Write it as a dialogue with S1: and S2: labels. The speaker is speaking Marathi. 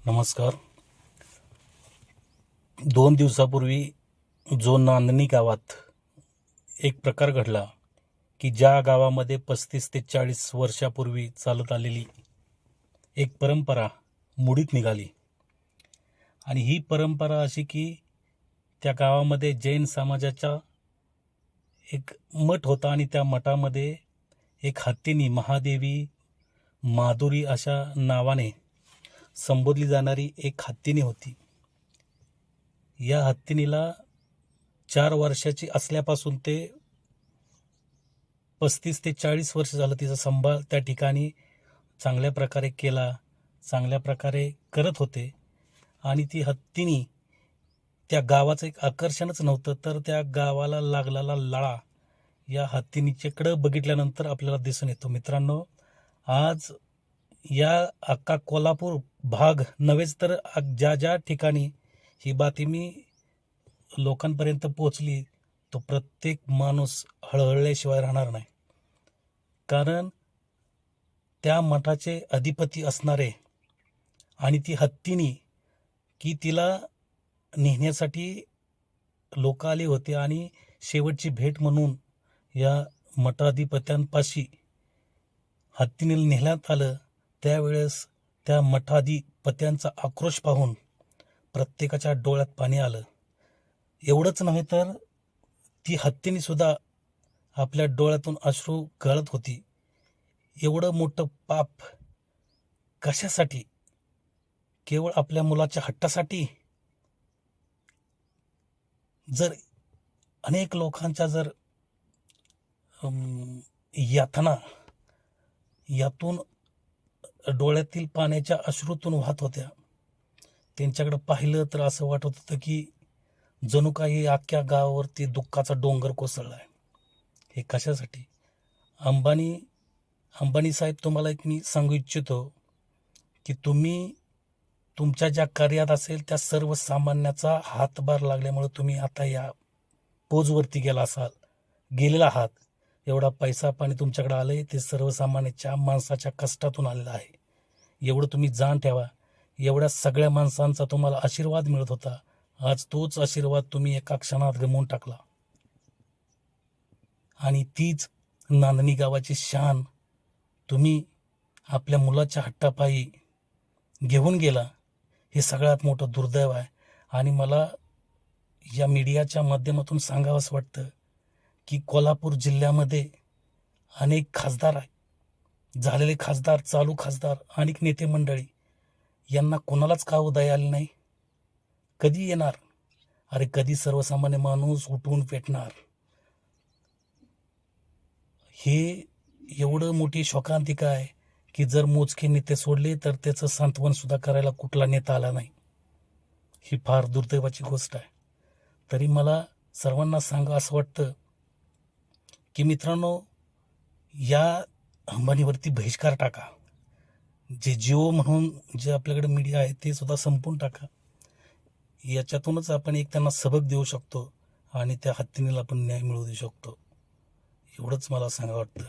S1: नमस्कार. 2 दिवसापूर्वी जो नांदणी गावात एक प्रकार घडला की ज्या गावामध्ये 35 ते 40 वर्षापूर्वी चालत आलेली एक परंपरा मुडीत निघाली. आणि ही परंपरा अशी की त्या गावामध्ये जैन समाजाचा एक मठ होता आणि त्या मठामध्ये एक हत्तीनी महादेवी माधुरी अशा नावाने संबोधली जाणारी एक हत्तीनी होती. या हत्तीनीला 4 वर्षाची असल्यापासून ते 35 ते 40 वर्ष झालं तिचा सांभाळ त्या ठिकाणी चांगल्या प्रकारे केला, चांगल्या प्रकारे करत होते. आणि ती हत्तीनी त्या गावाचं एक आकर्षणच नव्हतं, तर त्या गावाला लागलेला लळा या हत्तीनीच्याकडं बघितल्यानंतर आपल्याला दिसून येतो. मित्रांनो, आज या अख्खा कोल्हापूर भाग नव्हेच तर ज्या ज्या ठिकाणी ही बातमी लोकांपर्यंत पोहोचली, तो प्रत्येक माणूस हळहळल्याशिवाय राहणार नाही. कारण त्या मठाचे अधिपती असणारे आणि ती हत्तीनी की तिला नेण्यासाठी लोक आले होते आणि शेवटची भेट म्हणून या मठाधिपत्यांपाशी हत्तीनीला नेण्यात आलं. त्यावेळेस त्या मठाधिपत्यांचा आक्रोश पाहून प्रत्येकाच्या डोळ्यात पाणी आलं. एवढंच नव्हे तर ती हत्तीनी सुद्धा आपल्या डोळ्यातून अश्रू गळत होती. एवढं मोठं पाप कशासाठी? केवळ आपल्या मुलाच्या हट्टासाठी? जर अनेक लोकांच्या जर यातना यातून डोळ्यातील पाण्याच्या अश्रूतून वाहत होत्या, त्यांच्याकडे पाहिलं तर असं वाटत होतं की जणू काही अख्ख्या गावावरती दुःखाचा डोंगर कोसळलाय. हे कशासाठी? अंबानी साहेब, तुम्हाला एक मी सांगू इच्छितो की तुम्ही तुमच्या ज्या कार्यात असेल त्या सर्वसामान्याचा हातभार लागल्यामुळे तुम्ही आता या पोजवरती गेलेला आहात. एवढा पैसा पाणी तुमच्याकडे आलंय ते सर्वसामान्याच्या माणसाच्या कष्टातून आलेलं आहे. एवढं तुम्ही जाण ठेवा. एवढ्या सगळ्या माणसांचा तुम्हाला आशीर्वाद मिळत होता, आज तोच आशीर्वाद तुम्ही एका क्षणात गमावून टाकला. आणि तीच नांदणी गावाची शान तुम्ही आपल्या मुलाच्या हट्टापायी घेऊन गेला. हे सगळ्यात मोठं दुर्दैव आहे. आणि मला या मीडियाच्या माध्यमातून सांगावंसं वाटतं की कोल्हापूर जिल्ह्यामध्ये अनेक खासदार आहेत, झालेले खासदार, चालू खासदार, अनेक नेते मंडळी, यांना कोणालाच का उदय आले नाही? कधी येणार? अरे कधी सर्वसामान्य माणूस उठून पेटणार? हे एवढं मोठी शोकांतिका आहे की जर मोजके नेते सोडले तर त्याचं सांत्वन सुद्धा करायला कुठला नेता आला नाही. ही फार दुर्दैवाची गोष्ट आहे. तरी मला सर्वांना सांगा असं वाटतं की मित्रांनो, या अंबानीवरती बहिष्कार टाका. जे जिओ म्हणून जे आपल्याकडे मीडिया आहे ते सुद्धा संपून टाका. याच्यातूनच आपण एक त्यांना सबक देऊ शकतो आणि त्या हत्तीनीला पण न्याय मिळवू देऊ शकतो. एवढंच मला सांगा वाटतं.